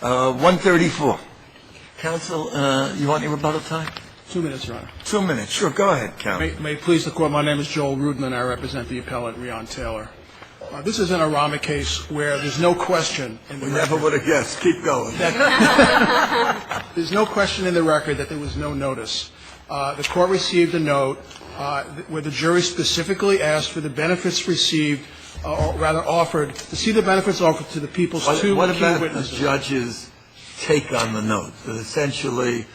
134. Counsel, you want your rebuttal time? 2 minutes, Your Honor. 2 minutes. Sure, go ahead, Counsel. May it please the Court, my name is Joel Rudman. I represent the appellant, Rion Taylor. This is an Arama case where there's no question in the record. Never would have guessed. Keep going. There's no question in the record that there was no notice. The Court received a note where the jury specifically asked for the benefits received, or rather offered, to see the benefits offered to the people's two key witnesses. What about the judge's take on the note? That essentially,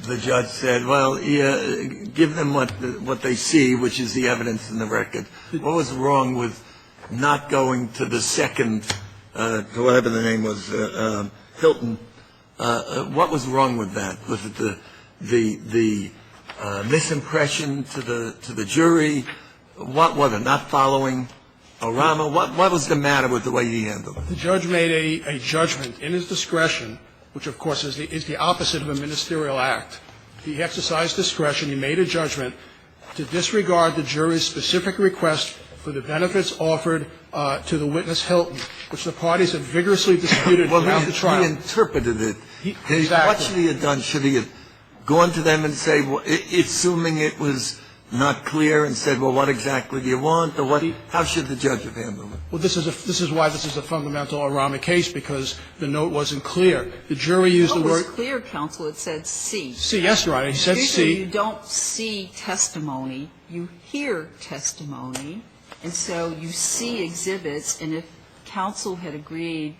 the judge said, well, yeah, give them what they see, which is the evidence in the record. What was wrong with not going to the second, whatever the name was, Hilton? What was wrong with that? Was it the misimpression to the jury? What was it? Not following Arama? What was the matter with the way he handled it? The judge made a judgment in his discretion, which of course is the opposite of a ministerial act. He exercised discretion. He made a judgment to disregard the jury's specific request for the benefits offered to the witness Hilton, which the parties had vigorously disputed throughout the trial. He interpreted it. Exactly. What should he have done? Should he have gone to them and say, well, assuming it was not clear, and said, well, what exactly do you want? Or what? How should the judge have handled it? Well, this is why this is a fundamental Arama case, because the note wasn't clear. The jury used the word. It was clear, counsel. It said C. C, yes, Your Honor. He said C. Usually you don't see testimony. You hear testimony. And so you see exhibits, and if counsel had agreed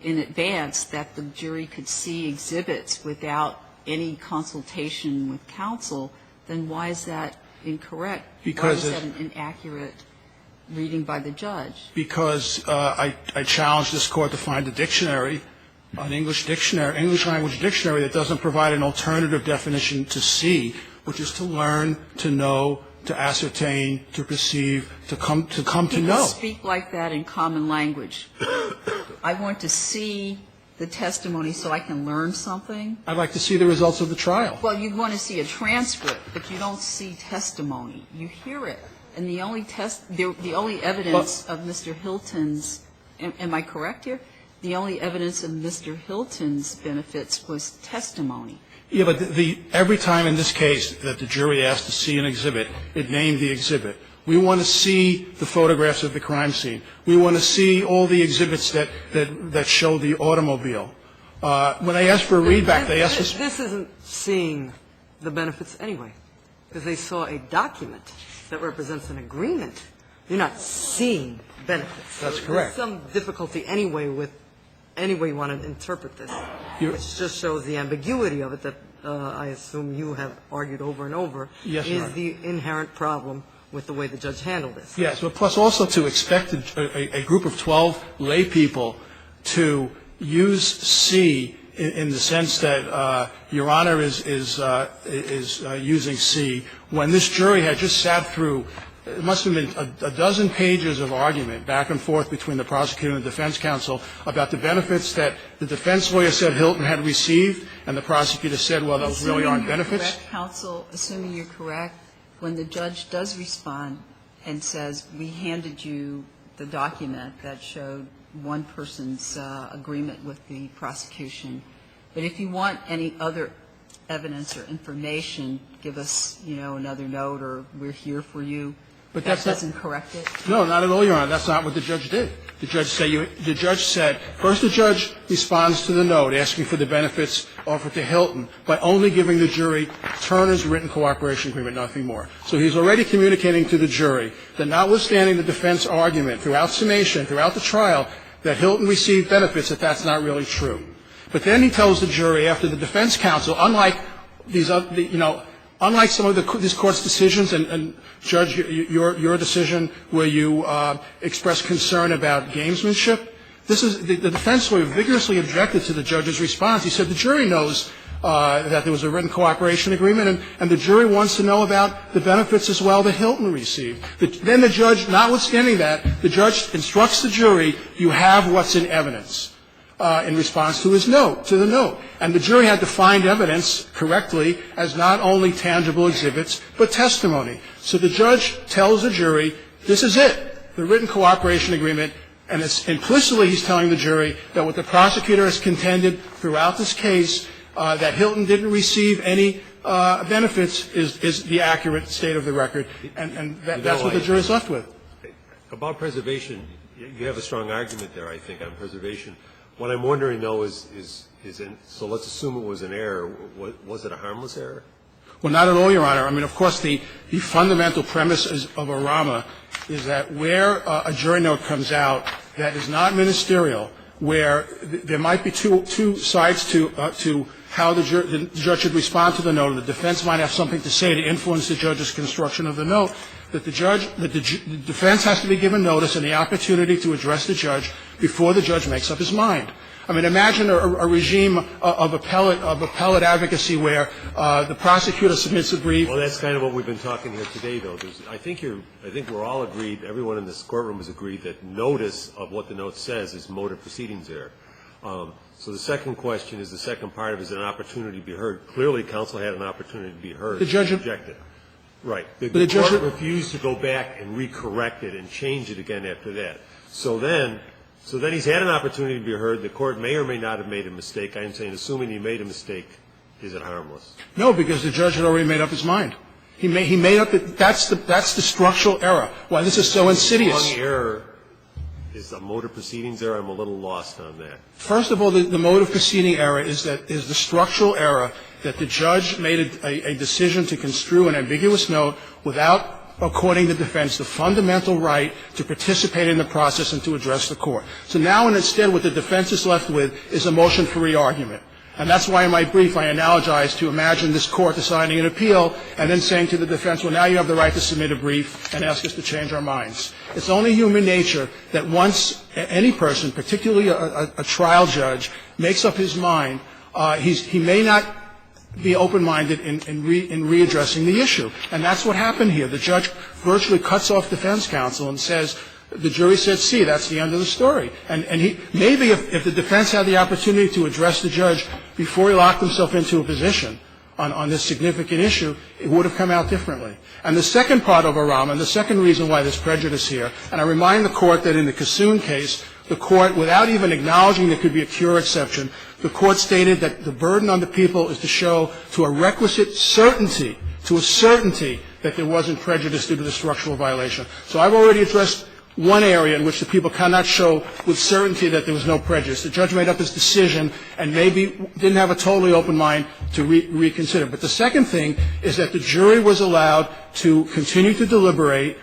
in advance that the jury could see exhibits without any consultation with counsel, then why is that incorrect? Because why is that an inaccurate reading by the judge? Because I challenged this Court to find a dictionary, an English language dictionary that doesn't provide an alternative definition to see, which is to learn, to know, to ascertain, to perceive, to come to know. People speak like that in common language. I want to see the testimony so I can learn something. I'd like to see the results of the trial. Well, you want to see a transcript, but you don't see testimony. You hear it. And the only evidence of Mr. Hilton's, am I correct here? The only evidence of Mr. Hilton's benefits was testimony. Yeah, but every time in this case that the jury asked to see an exhibit, it named the exhibit. We want to see the photographs of the crime scene. We want to see all the exhibits that show the automobile. When they asked for a readback, they asked for... This isn't seeing the benefits anyway, because they saw a document that represents an agreement. You're not seeing benefits. That's correct. There's some difficulty anyway with any way you want to interpret this. It just shows the ambiguity of it that I assume you have argued over and over. Yes, Your Honor. Is the inherent problem with the way the judge handled this. Yes, but plus also to expect a group of 12 lay people to use C in the sense that Your Honor is using C when this jury had just sat through. It must have been a dozen pages of argument back and forth between the prosecutor and the defense counsel about the benefits that the defense lawyer said Hilton had received, and the prosecutor said, well, those really aren't benefits. Correct, counsel, assuming you're correct, when the judge does respond and says, we handed you the document that showed one person's agreement with the prosecution, but if you want any other evidence or information, give us, another note, or we're here for you. But that doesn't correct it? No, not at all, Your Honor. That's not what the judge did. The judge said, first the judge responds to the note asking for the benefits offered to Hilton by only giving the jury Turner's written cooperation agreement, nothing more. So he's already communicating to the jury that notwithstanding the defense argument throughout summation, throughout the trial, that Hilton received benefits, that that's not really true. But then he tells the jury after the defense counsel, unlike these other, unlike some of this Court's decisions, and Judge, your decision where you expressed concern about gamesmanship, this is the defense lawyer vigorously objected to the judge's response. He said the jury knows that there was a written cooperation agreement, and the jury wants to know about the benefits as well that Hilton received. Then the judge, notwithstanding that, the judge instructs the jury, you have what's in evidence. In response to his note, to the note. And the jury had to find evidence correctly as not only tangible exhibits, but testimony. So the judge tells the jury, this is it, the written cooperation agreement, And implicitly he's telling the jury that what the prosecutor has contended throughout this case, that Hilton didn't receive any benefits, is the accurate state of the record. And that's what the jury is left with. About preservation, you have a strong argument there, I think, on preservation. What I'm wondering, though, so let's assume it was an error. Was it a harmless error? Well, not at all, Your Honor. I mean, of course, the fundamental premise of ORAMA is that where a jury note comes out that is not ministerial, where there might be two sides to how the judge should respond to the note, and the defense might have something to say to influence the judge's construction of the note, that the defense has to be given notice and the opportunity to address the judge before the judge makes up his mind. I mean, imagine a regime of appellate advocacy where the prosecutor submits a brief. Well, that's kind of what we've been talking here today, though. I think we're all agreed, everyone in this courtroom has agreed that notice of what the note says is motive proceedings error. So the second question is, the second part of it is an opportunity to be heard. Clearly, counsel had an opportunity to be heard. The judge objected. Right. The court refused to go back and recorrect it and change it again after that. So then he's had an opportunity to be heard. The court may or may not have made a mistake. I am saying, assuming he made a mistake, is it harmless? No, because the judge had already made up his mind. He made up that's the structural error. Why this is so insidious. Wrong error is a motive proceedings error. I'm a little lost on that. First of all, the motive proceeding error is the structural error that the judge made a decision to construe an ambiguous note without according to defense the fundamental right to participate in the process and to address the court. So now instead what the defense is left with is a motion for re-argument. And that's why in my brief I analogize to imagine this court deciding an appeal and then saying to the defense, well, now you have the right to submit a brief and ask us to change our minds. It's only human nature that once any person, particularly a trial judge, makes up his mind, he may not be open-minded in readdressing the issue. And that's what happened here. The judge virtually cuts off defense counsel and says, the jury said, see, that's the end of the story. And he maybe if the defense had the opportunity to address the judge before he locked himself into a position on this significant issue, it would have come out differently. And the second part of ORAMA, and the second reason why there's prejudice here, and I remind the Court that in the Kassoon case, the Court, without even acknowledging there could be a cure exception, the Court stated that the burden on the people is to show to a requisite certainty, that there wasn't prejudice due to the structural violation. So I've already addressed one area in which the people cannot show with certainty that there was no prejudice. The judge made up his decision and maybe didn't have a totally open mind to reconsider. But the second thing is that the jury was allowed to continue to deliberate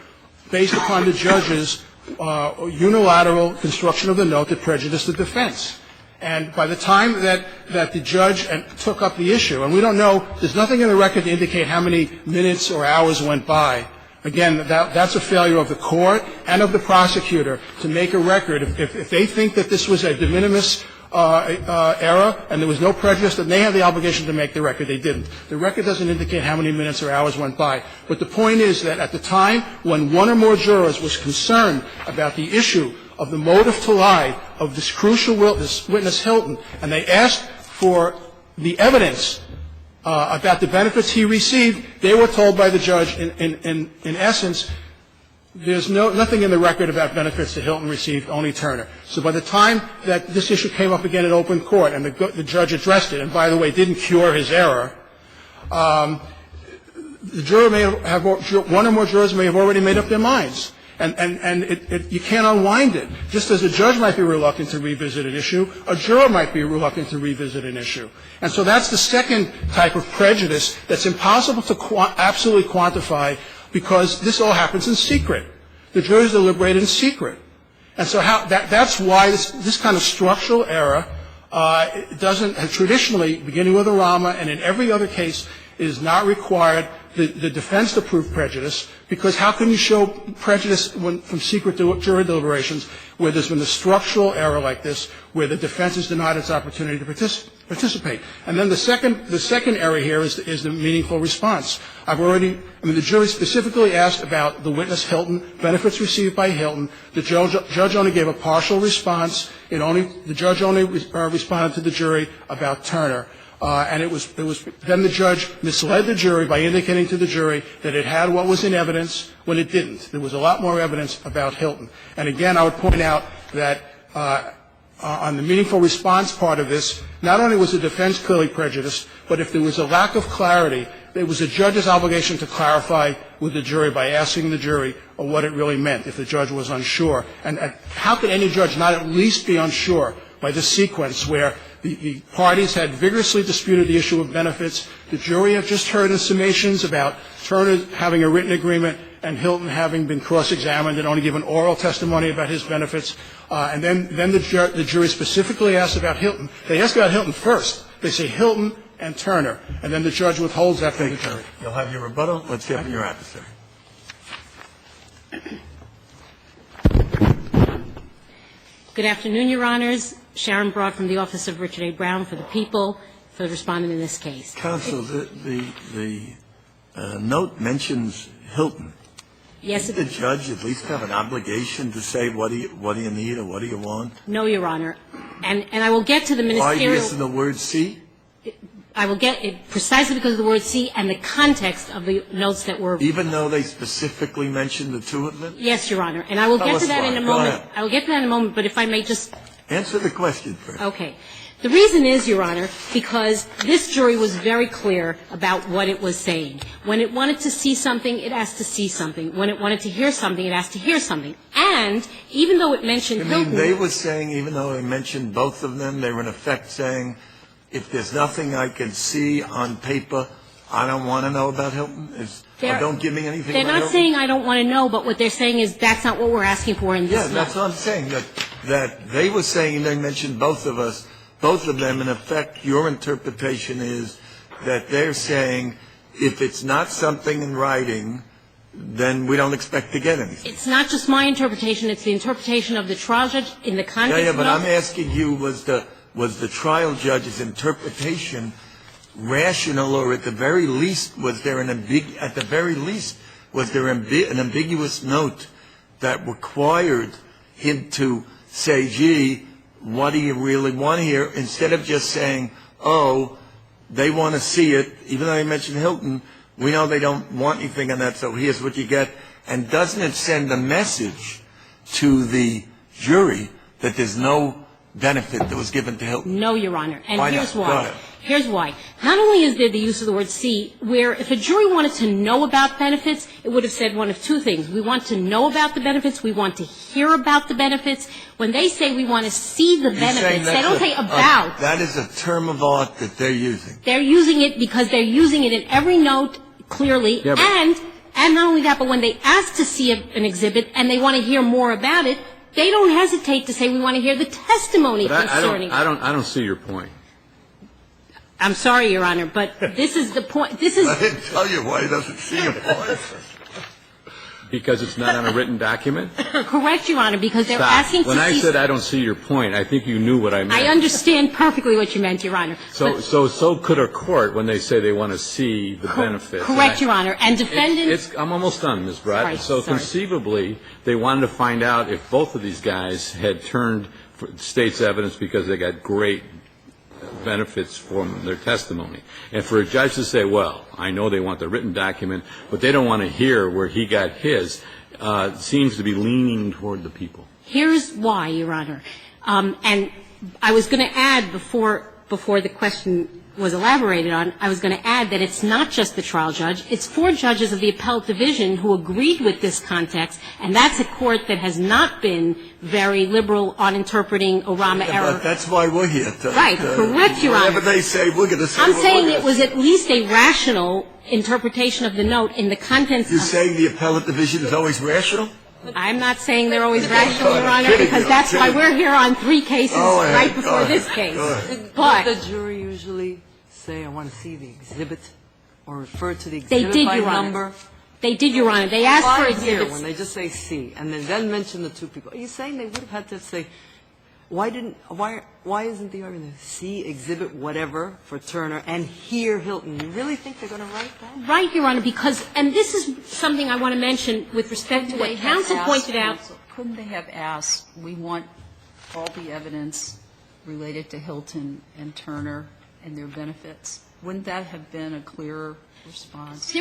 based upon the judge's unilateral construction of the note that prejudiced the defense. And by the time that the judge took up the issue, and we don't know, there's nothing in the record to indicate how many minutes or hours went by. Again, that's a failure of the court and of the prosecutor to make a record. If they think that this was a de minimis error and there was no prejudice, then they have the obligation to make the record. They didn't. The record doesn't indicate how many minutes or hours went by. But the point is that at the time when one or more jurors was concerned about the issue of the motive to lie of this crucial witness Hilton, and they asked for the evidence about the benefits he received, they were told by the judge, in essence, there's nothing in the record about benefits that Hilton received, only Turner. So by the time that this issue came up again in open court and the judge addressed it, and by the way, didn't cure his error, the juror may have, one or more jurors may have already made up their minds. And you can't unwind it. Just as a judge might be reluctant to revisit an issue, a juror might be reluctant to revisit an issue. And so that's the second type of prejudice that's impossible to absolutely quantify because this all happens in secret. The jurors deliberate in secret. And so that's why this kind of structural error doesn't traditionally, beginning with ORAMA and in every other case, is not required the defense to prove prejudice, because how can you show prejudice from secret jury deliberations where there's been a structural error like this, where the defense is denied its opportunity to participate? And then the second area here is the meaningful response. The jury specifically asked about the witness Hilton, benefits received by Hilton. The judge only gave a partial response. The judge only responded to the jury about Turner. And it was then the judge misled the jury by indicating to the jury that it had what was in evidence when it didn't. There was a lot more evidence about Hilton. And again, I would point out that on the meaningful response part of this, not only was the defense clearly prejudiced, but if there was a lack of clarity, it was a judge's obligation to clarify with the jury by asking the jury what it really meant if the judge was unsure. And how could any judge not at least be unsure by this sequence where the parties had vigorously disputed the issue of benefits, the jury had just heard in summations about Turner having a written agreement and Hilton having been cross-examined and only given oral testimony about his benefits, and then the jury specifically asked about Hilton. They asked about Hilton first. They say Hilton and Turner, and then the judge withholds that from the jury. You'll have your rebuttal. Let's hear from your adversary. Good afternoon, Your Honors. Sharon Broad from the Office of Richard A. Brown for the People, for the respondent in this case. Counsel, the note mentions Hilton. Yes. Does the judge at least have an obligation to say what do you need or what do you want? No, Your Honor. And I will get to the ministerial. Why using the word C? I will get it precisely because of the word C and the context of the notes that were. Even though they specifically mentioned the two of them? Yes, Your Honor. And I will get to that in a moment. I will get to that in a moment, but if I may just. Answer the question first. Okay. The reason is, Your Honor, because this jury was very clear about what it was saying. When it wanted to see something, it asked to see something. When it wanted to hear something, it asked to hear something. And even though it mentioned Hilton. You mean they were saying, even though they mentioned both of them, they were in effect saying, if there's nothing I can see on paper, I don't want to know about Hilton? Or don't give me anything about Hilton? They're not saying I don't want to know, but what they're saying is that's not what we're asking for in this note. Yeah, that's what I'm saying, that they were saying, and they mentioned both of them, in effect, your interpretation is that they're saying if it's not something in writing, then we don't expect to get anything. It's not just my interpretation. It's the interpretation of the trial judge in the context of. Yeah, but I'm asking you, was the trial judge's interpretation rational, or at the very least, was there an ambiguous note that required him to say, gee, what do you really want here, instead of just saying, oh, they want to see it, even though they mentioned Hilton, we know they don't want anything on that, so here's what you get. And doesn't it send a message to the jury that there's no benefit that was given to Hilton? No, Your Honor. And why here's not? why. Go ahead. Here's why. Not only is there the use of the word see, where if a jury wanted to know about benefits, it would have said one of two things. We want to know about the benefits. We want to hear about the benefits. When they say we want to see the benefits, they don't say about. That is a term of art that they're using. They're using it because they're using it in every note clearly. Yeah, and not only that, but when they ask to see an exhibit and they want to hear more about it, they don't hesitate to say we want to hear the testimony concerning it. I don't see your point. I'm sorry, Your Honor, but this is the point. This is. I didn't tell you why he doesn't see your point. Because it's not on a written document? Correct, Your Honor, because they're Stop. asking to see. When I said I don't see your point, I think you knew what I meant. I understand perfectly what you meant, Your Honor. So could a court when they say they want to see the benefits. Correct, Your Honor. And defendants. I'm almost done, Ms. Brett. Sorry. Conceivably, they wanted to find out if both of these guys had turned state's evidence because they got great benefits from their testimony. And for a judge to say, well, I know they want the written document, but they don't want to hear where he got his, seems to be leaning toward the people. Here's why, Your Honor. And I was going to add before the question was elaborated on, I was going to add that it's not just the trial judge. It's 4 judges of the appellate division who agreed with this context, and that's a court that has not been very liberal on interpreting Orama error. But that's why we're here. Right. Correct, Your Honor. Whatever they say, we're going to say. I'm saying it was at least a rational interpretation of the note in the contents. You're saying the appellate division is always rational? I'm not saying they're always rational, Your Honor, because that's why we're here on 3 cases right before this case. But did the jury usually say, I want to see the exhibit, or refer to the exhibit they did, by Your number? Honor. They did, Your Honor. They asked for exhibits. When they just say see, and then mention the 2 people, are you saying they would have had to say, why isn't the argument see exhibit whatever for Turner and hear Hilton? You really think they're going to write that? Right, Your Honor, because, and this is something I want to mention with respect to what counsel pointed out. Couldn't they have asked, we want all the evidence related to Hilton and Turner and their benefits? Wouldn't that have been a clearer response?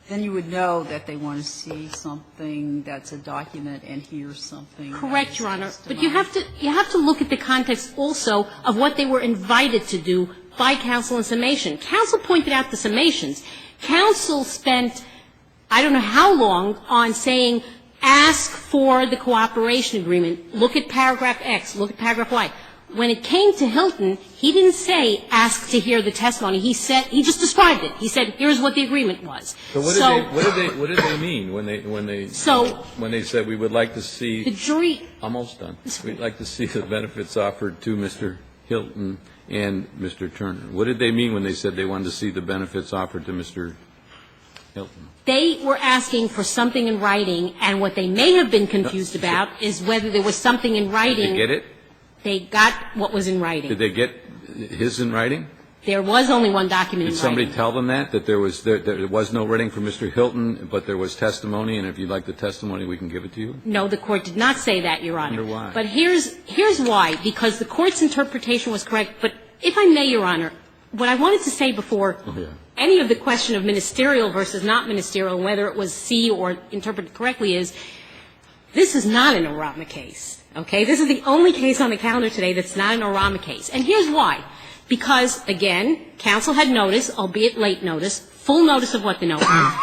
Then you would know that they want to see something that's a document and hear something. Correct, Your Honor. But you have to look at the context also of what they were invited to do by counsel in summation. Counsel pointed out the summations. Counsel spent, I don't know how long, on saying, ask for the cooperation agreement, look at paragraph X, look at paragraph Y. When it came to Hilton, he didn't say ask to hear the testimony. He just described it. He said, here's what the agreement was. So what did they mean when they said we would like to see the jury almost done. We'd like to see the benefits offered to Mr. Hilton and Mr. Turner. What did they mean when they said they wanted to see the benefits offered to Mr. Hilton? They were asking for something in writing, and what they may have been confused about is whether there was something in writing. Did they get it? They got what was in writing. Did they get his in writing? There was only one document in Did writing. somebody tell them that there was no writing for Mr. Hilton, but there was testimony, and if you'd like the testimony, we can give it to you? No, the Court did not say that, Your Honor. I wonder why. But here's why. Because the Court's interpretation was correct. But if I may, Your Honor, what I wanted to say before any of the question of ministerial versus not ministerial, whether it was C or interpreted correctly, is this is not an Orama case. Okay? This is the only case on the calendar today that's not an Orama case. And here's why. Because, again, counsel had notice, albeit late notice, full notice of what the note was,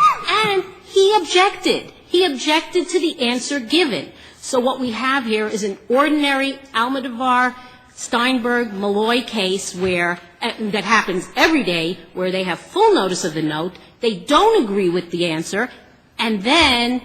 and he objected. He objected to the answer given. So what we have here is an ordinary Almodovar, Steinberg, Malloy case where that happens every day, where they have full notice of the note, they don't agree with the answer, and then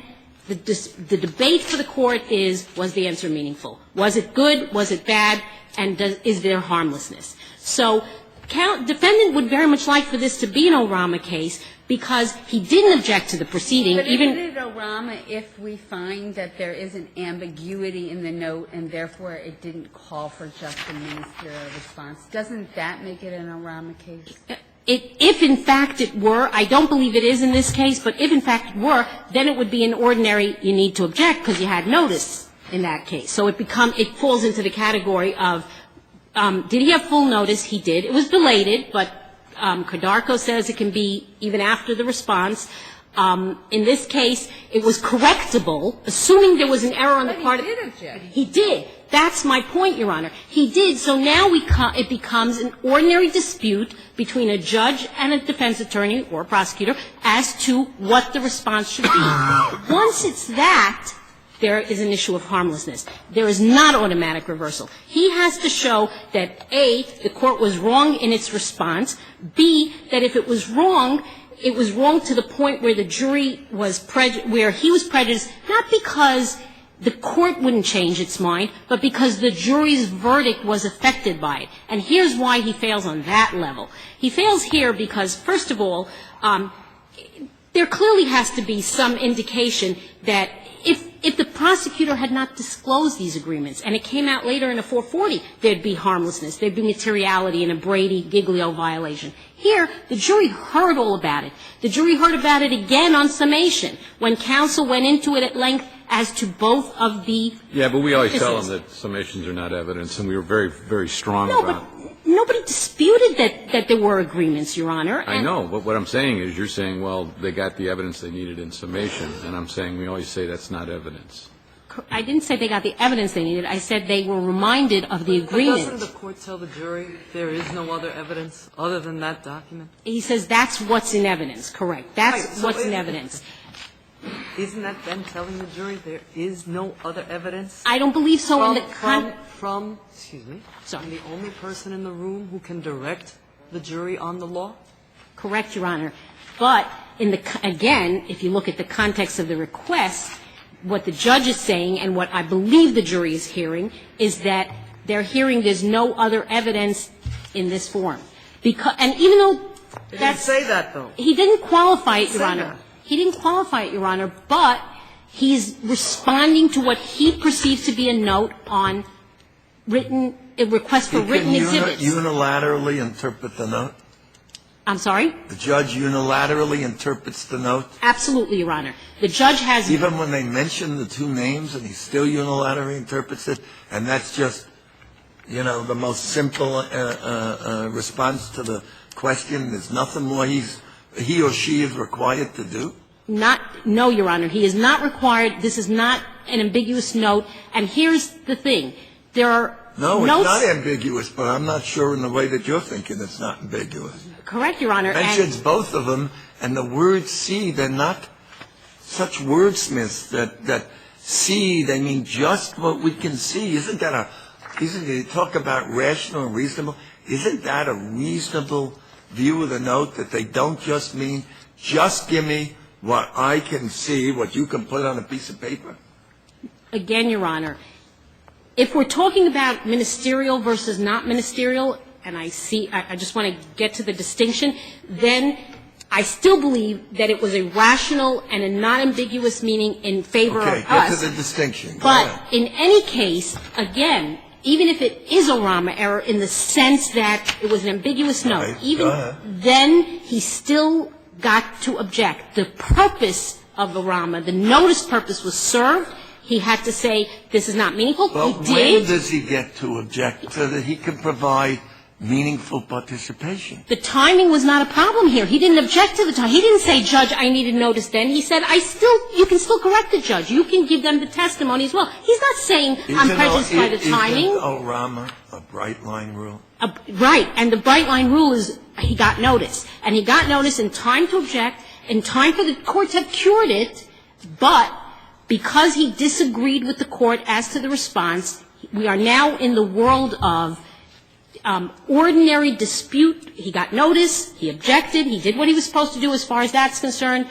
the debate for the Court is, was the answer meaningful? Was it good? Was it bad? And is there harmlessness? So defendant would very much like for this to be an Orama case because he didn't object to the proceeding. But isn't it Orama if we find that there is an ambiguity in the note and therefore it didn't call for just a ministerial response? Doesn't that make it an Orama case? If in fact it were, I don't believe it is in this case, but if in fact it were, then it would be an ordinary you need to object because you had notice in that case. So it falls into the category of did he have full notice? He did. It was belated, but Cadarco says it can be even after the response. In this case, it was correctable, assuming there was an error on the part of the But he did object. He did. That's my point, Your Honor. He did. So now it becomes an ordinary dispute between a judge and a defense attorney or prosecutor as to what the response should be. Once it's that, there is an issue of harmlessness. There is not automatic reversal. He has to show that, A, the Court was wrong in its response, B, that if it was wrong to the point where the jury was where he was prejudiced, not because the Court wouldn't change its mind, but because the jury's verdict was affected by it. And here's why he fails on that level. He fails here because, first of all, there clearly has to be some indication that if the prosecutor had not disclosed these agreements and it came out later in a 440, there'd be harmlessness, there'd be materiality in a Brady-Giglio violation. Here, the jury heard all about it. The jury heard about it again on summation when counsel went into it at length as to both of the Yeah, but we always tell them that summations are not evidence, and we were very, very strong about it. Nobody disputed that there were agreements, Your Honor. I know, but what I'm saying is you're saying, well, they got the evidence they needed in summation, and I'm saying we always say that's not evidence. I didn't say they got the evidence they needed. I said they were reminded of the agreement. But doesn't the Court tell the jury there is no other evidence other than that document? He says that's what's in evidence, correct. That's Right, so what's in evidence. Isn't that then telling the jury there is no other evidence? I don't believe so in the From the only person in the room who can direct the jury on the law? Correct, Your Honor. But again, if you look at the context of the request, what the judge is saying and what I believe the jury is hearing is that they're hearing there's no other evidence in this form. And even though He didn't say that, though. He didn't qualify it, Your Say Honor. that. He didn't qualify it, Your Honor, but he's responding to what he perceives to be a note on a request for written exhibits. Can unilaterally interpret the note? I'm sorry? The judge unilaterally interprets the note? Absolutely, Your Honor. The judge has... Even when they mention the two names and he still unilaterally interprets it, and that's just, the most simple response to the question, there's nothing more he or she is required to do? No, Your Honor. He is not required. This is not an ambiguous note. And here's the thing. There are No, notes. it's not ambiguous, but I'm not sure in the way that you're thinking it's not ambiguous. Correct, Your Honor. Mentions both of them, and the word see, they're not such wordsmiths that see, they mean just what we can see. Isn't you talk about rational and reasonable, isn't that a reasonable view of the note, that they don't just mean just give me what I can see, what you can put on a piece of paper? Again, Your Honor, if we're talking about ministerial versus not ministerial, and I just want to get to the distinction, then I still believe that it was a rational and a not ambiguous meaning in favor of us. Okay, get to the distinction. But in any case, again, even if it is a Rama error in the sense that it was an ambiguous note, even then he still got to object. The purpose of the Rama, the notice purpose was served. He had to say this is not meaningful. But he did. when does he get to object so that he can provide meaningful participation? The timing was not a problem here. He didn't object to the time. He didn't say, Judge, I needed notice then. He said, you can still correct the judge. You can give them the testimony as well. He's not saying I'm prejudiced by the timing. Isn't Rama a bright line rule? Right. And the bright line rule is he got notice. And he got notice in time to object, in time for the court to have cured it, but because he disagreed with the court as to the response, we are now in the world of ordinary dispute. He got notice, he objected, he did what he was supposed to do as far as that's concerned.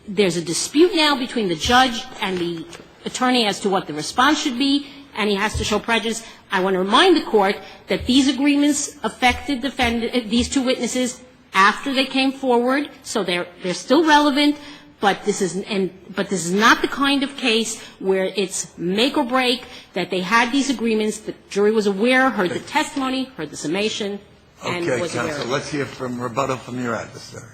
There's a dispute now between the judge and the attorney as to what the response should be, and he has to show prejudice. I want to remind the court that these agreements affected these two witnesses after they came forward, so they're still relevant. But this is not the kind of case where it's make or break, that they had these agreements, the jury was aware, heard the testimony, heard the summation, and was aware. Okay, counsel, let's hear from rebuttal from your adversary.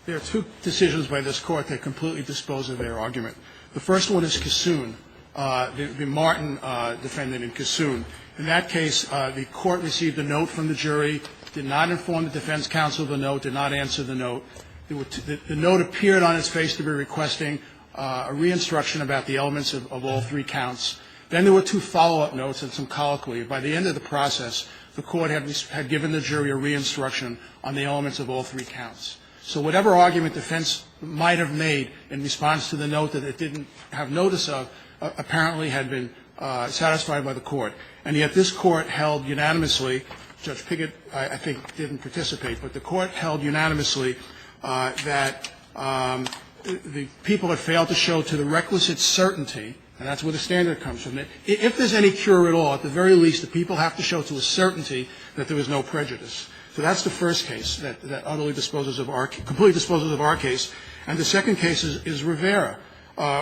There are two decisions by this court that completely dispose of their argument. The first one is Kissoon, the Martin defendant in Kissoon. In that case, the court received a note from the jury, did not inform the defense counsel of the note, did not answer the note. The note appeared on its face to be requesting a re-instruction about the elements of all three counts. Then there were two follow-up notes and some colloquy. By the end of the process, the court had given the jury a re-instruction on the elements of all three counts. So whatever argument defense might have made in response to the note that it didn't have notice of apparently had been satisfied by the court. And yet this court held unanimously, Judge Piggott, I think, didn't participate, but the court held unanimously that the people had failed to show to the requisite certainty, and that's where the standard comes from. If there's any cure at all, at the very least, the people have to show to a certainty that there was no prejudice. So that's the first case that utterly disposes of completely disposes of our case. And the second case is Rivera,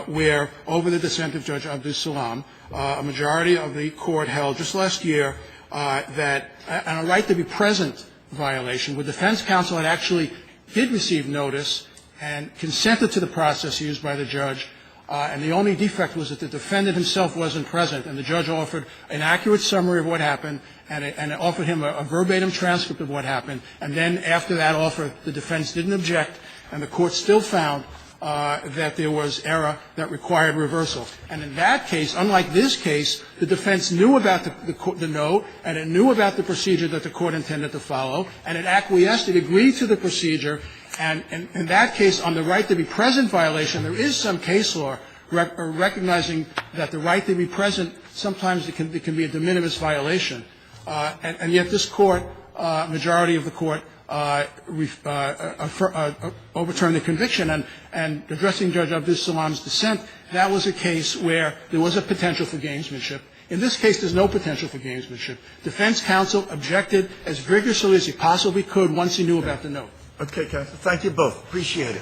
where over the dissent of Judge Abdus Salam, a majority of the court held just last year that on a right to be present violation, where defense counsel had actually did receive notice and consented to the process used by the judge, and the only defect was that the defendant himself wasn't present, and the judge offered an accurate summary of what happened and offered him a verbatim transcript of what happened, and then after that offer, the defense didn't object, and the court still found that there was error that required reversal. And in that case, unlike this case, the defense knew about the note, and it knew about the procedure that the court intended to follow, and it acquiesced, it agreed to the procedure. And in that case, on the right to be present violation, there is some case law recognizing that the right to be present, sometimes it can be a de minimis violation. And yet this court, majority of the court, overturned the conviction. And addressing Judge Abdus Salam's dissent, that was a case where there was a potential for gamesmanship. In this case, there's no potential for gamesmanship. Defense counsel objected as vigorously as he possibly could once he knew about the note. Okay, counsel. Thank you both. Appreciate it.